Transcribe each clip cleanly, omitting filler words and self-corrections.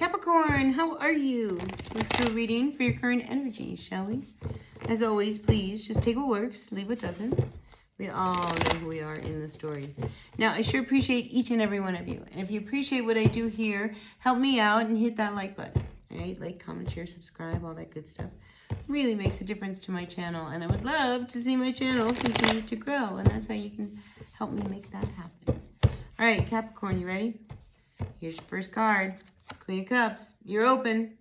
Capricorn, how are you? Let's do a reading for your current energy, shall we? As always, please just take what works, leave what doesn't. We all know who we are in the story. Now, I sure appreciate each and every one of you. And if you appreciate what I do here, help me out and hit that like button. All right? Like, comment, share, subscribe, all that good stuff. Really makes a difference to my channel. And I would love to see my channel continue to grow. And that's how you can help me make that happen. All right, Capricorn, you ready? Here's your first card. Queen of Cups. You're open.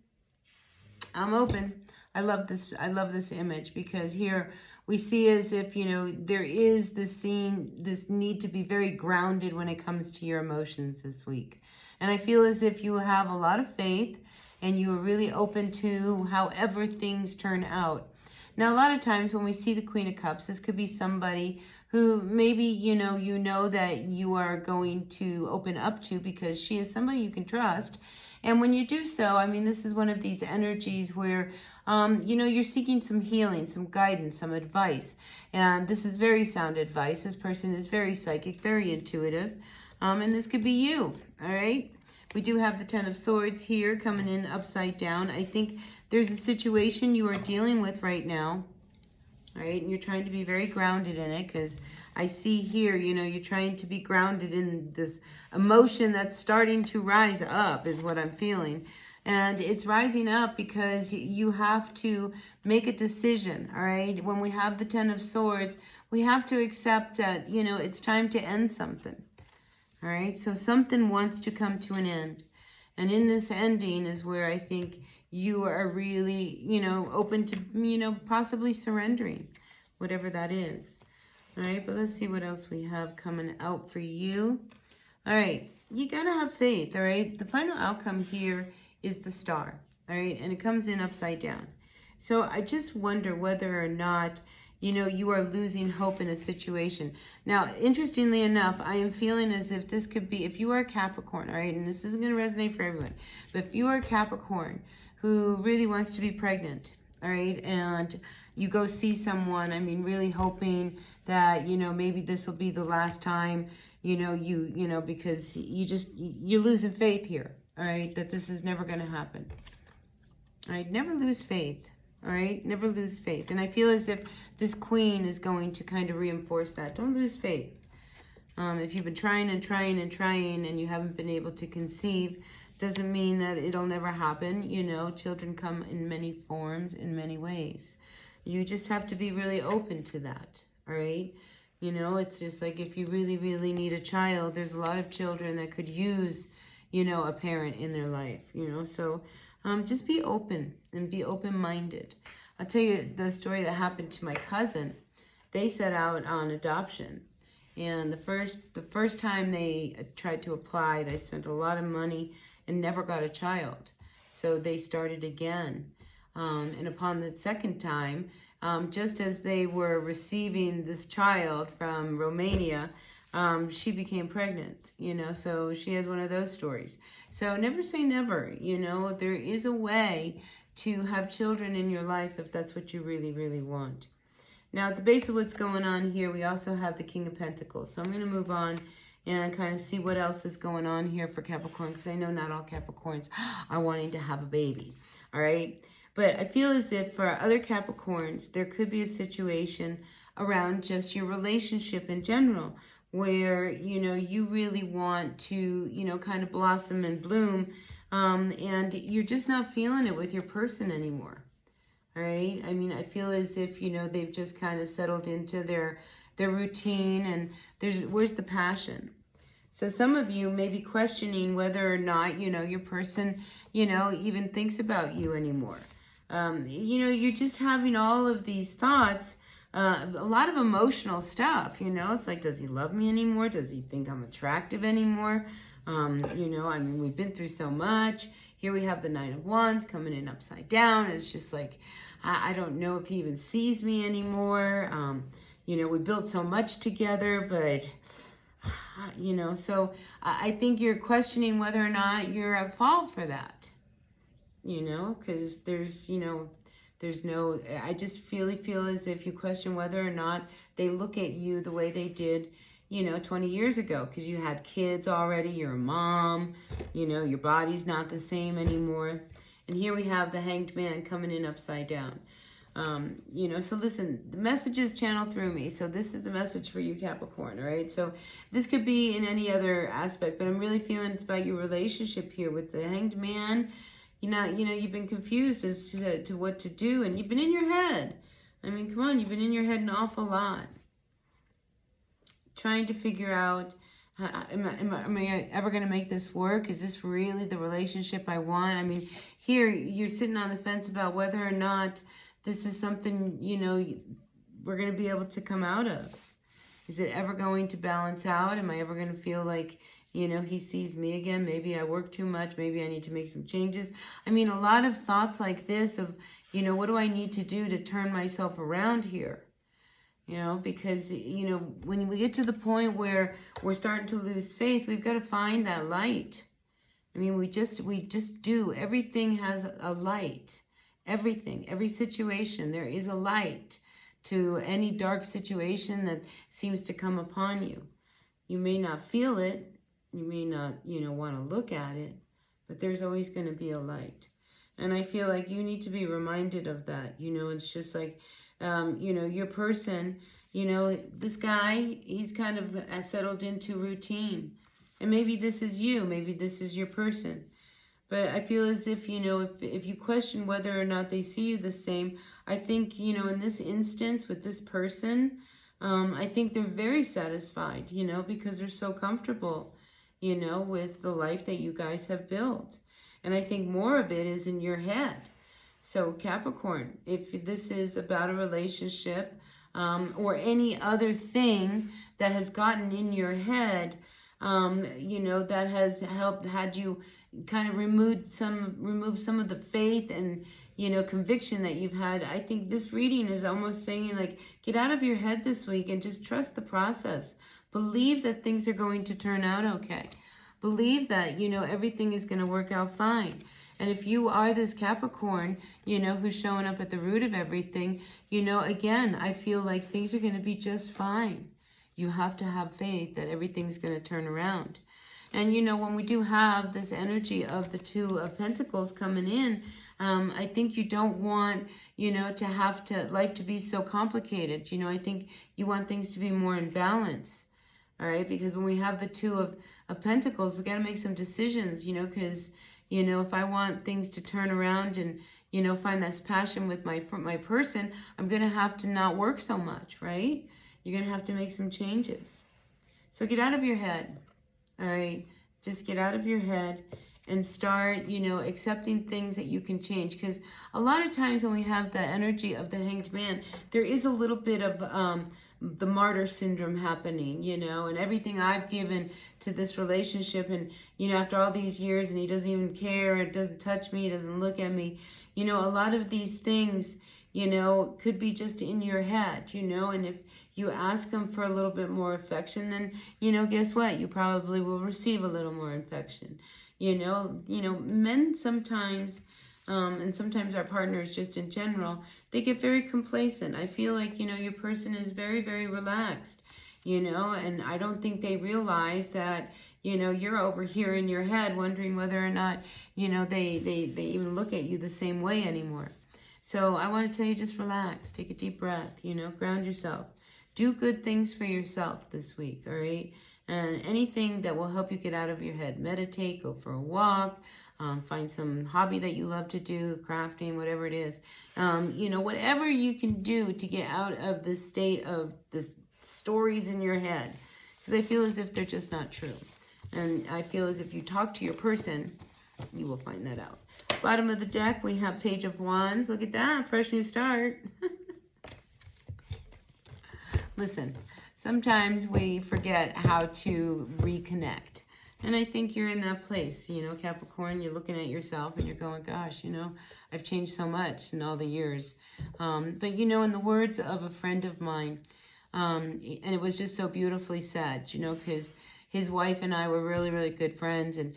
I'm open. I love this image because here we see as if, you know, there is this need to be very grounded when it comes to your emotions this week. And I feel as if you have a lot of faith and you are really open to however things turn out. Now, a lot of times when we see the Queen of Cups, this could be somebody who maybe, you know that you are going to open up to because she is somebody you can trust. And when you do so, I mean, this is one of these energies where, you're seeking some healing, some guidance, some advice. And this is very sound advice. This person is very psychic, very intuitive. And this could be you, all right? We do have the Ten of Swords here coming in upside down. I think there's a situation you are dealing with right now, all right? And you're trying to be very grounded in it because I see here, you're trying to be grounded in this emotion that's starting to rise up is what I'm feeling. And it's rising up because you have to make a decision, all right? When we have the Ten of Swords, we have to accept that, it's time to end something, all right? So something wants to come to an end. And in this ending is where I think you are really, open to, possibly surrendering, whatever that is. All right, but let's see what else we have coming out for you. All right, you got to have faith, all right? The final outcome here is the Star, all right? And it comes in upside down. So I just wonder whether or not, you are losing hope in a situation. Now, interestingly enough, I am feeling as if this could be, if you are a Capricorn, all right, and this isn't going to resonate for everyone, but if you are a Capricorn who really wants to be pregnant, all right, and you go see someone, I mean, really hoping that, maybe this will be the last time, because you're losing faith here, all right, that this is never going to happen. All right, never lose faith, all right, never lose faith. And I feel as if this Queen is going to kind of reinforce that. Don't lose faith. If you've been trying and trying and trying and you haven't been able to conceive, doesn't mean that it'll never happen. Children come in many forms, in many ways. You just have to be really open to that, all right? It's just like if you really, really need a child, there's a lot of children that could use, a parent in their life, So just be open and be open-minded. I'll tell you the story that happened to my cousin. They set out on adoption. And the first time they tried to apply, they spent a lot of money and never got a child. So they started again. And upon the second time, just as they were receiving this child from Romania, she became pregnant, so she has one of those stories. So never say never, there is a way to have children in your life if that's what you really, really want. Now, at the base of what's going on here, we also have the King of Pentacles. So I'm going to move on and kind of see what else is going on here for Capricorn, because I know not all Capricorns are wanting to have a baby, all right? But I feel as if for other Capricorns, there could be a situation around just your relationship in general, where, you really want to, kind of blossom and bloom, and you're just not feeling it with your person anymore. All right. I mean, I feel as if, they've just kind of settled into their routine, and where's the passion? So some of you may be questioning whether or not, your person, even thinks about you anymore. You're just having all of these thoughts, a lot of emotional stuff, it's like, does he love me anymore? Does he think I'm attractive anymore? I mean, we've been through so much. Here we have the Nine of Wands coming in upside down. It's just like, I don't know if he even sees me anymore. We built so much together, but, so I think you're questioning whether or not you're at fault for that, because there's no, I just feel as if you question whether or not they look at you the way they did, 20 years ago, because you had kids already, you're a mom, your body's not the same anymore. And here we have the Hanged Man coming in upside down. So listen, the messages channel through me. So this is the message for you, Capricorn, all right? So this could be in any other aspect, but I'm really feeling it's about your relationship here with the Hanged Man. You've been confused as to what to do, and you've been in your head. I mean, come on, you've been in your head an awful lot. Trying to figure out, am I ever going to make this work? Is this really the relationship I want? I mean, here you're sitting on the fence about whether or not this is something, we're going to be able to come out of. Is it ever going to balance out? Am I ever going to feel like, he sees me again? Maybe I work too much. Maybe I need to make some changes. I mean, a lot of thoughts like this of, what do I need to do to turn myself around here? Because, when we get to the point where we're starting to lose faith, we've got to find that light. I mean, we just do. Everything has a light. Everything, every situation, there is a light to any dark situation that seems to come upon you. You may not feel it. You may not, want to look at it, but there's always going to be a light. And I feel like you need to be reminded of that. It's just like, your person, this guy, he's kind of settled into routine. And maybe this is you. Maybe this is your person. But I feel as if, if you question whether or not they see you the same, I think, in this instance with this person, I think they're very satisfied, because they're so comfortable, with the life that you guys have built. And I think more of it is in your head. So Capricorn, if this is about a relationship or any other thing that has gotten in your head, that has had you kind of remove some of the faith and, conviction that you've had. I think this reading is almost saying, like, get out of your head this week and just trust the process. Believe that things are going to turn out okay. Believe that, everything is going to work out fine. And if you are this Capricorn, who's showing up at the root of everything, again, I feel like things are going to be just fine. You have to have faith that everything's going to turn around. And, when we do have this energy of the Two of Pentacles coming in, I think you don't want, life to be so complicated. I think you want things to be more in balance. All right. Because when we have the Two of Pentacles, we got to make some decisions, because, if I want things to turn around and, find this passion with my person, I'm going to have to not work so much, right? You're going to have to make some changes. So get out of your head. All right. Just get out of your head and start, accepting things that you can change. Because a lot of times when we have the energy of the Hanged Man, there is a little bit of the Martyr Syndrome happening, and everything I've given to this relationship. And, after all these years, and he doesn't even care, it doesn't touch me, doesn't look at me. A lot of these things, could be just in your head, and if you ask them for a little bit more affection, then, guess what? You probably will receive a little more affection. Men sometimes, and sometimes our partners just in general, they get very complacent. I feel like, your person is very, very relaxed, and I don't think they realize that, you're over here in your head wondering whether or not, they even look at you the same way anymore. So I want to tell you, just relax, take a deep breath, ground yourself. Do good things for yourself this week, all right? And anything that will help you get out of your head. Meditate, go for a walk, find some hobby that you love to do, crafting, whatever it is. Whatever you can do to get out of this state of the stories in your head. Because I feel as if they're just not true. And I feel as if you talk to your person, you will find that out. Bottom of the deck, we have Page of Wands. Look at that, fresh new start. Listen, sometimes we forget how to reconnect. And I think you're in that place, Capricorn, you're looking at yourself and you're going, gosh, I've changed so much in all the years. But, in the words of a friend of mine, and it was just so beautifully said, because his wife and I were really, really good friends. And,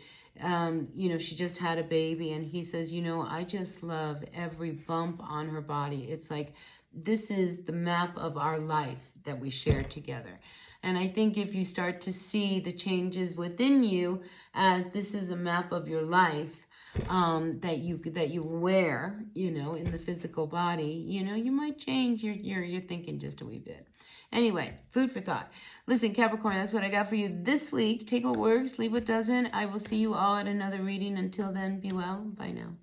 she just had a baby. And he says, I just love every bump on her body. It's like, this is the map of our life that we share together. And I think if you start to see the changes within you, as this is a map of your life, that you wear, you know, in the physical body, you know, you might change your thinking just a wee bit. Anyway, food for thought. Listen, Capricorn, that's what I got for you this week. Take what works, leave what doesn't. I will see you all at another reading. Until then, be well. Bye now.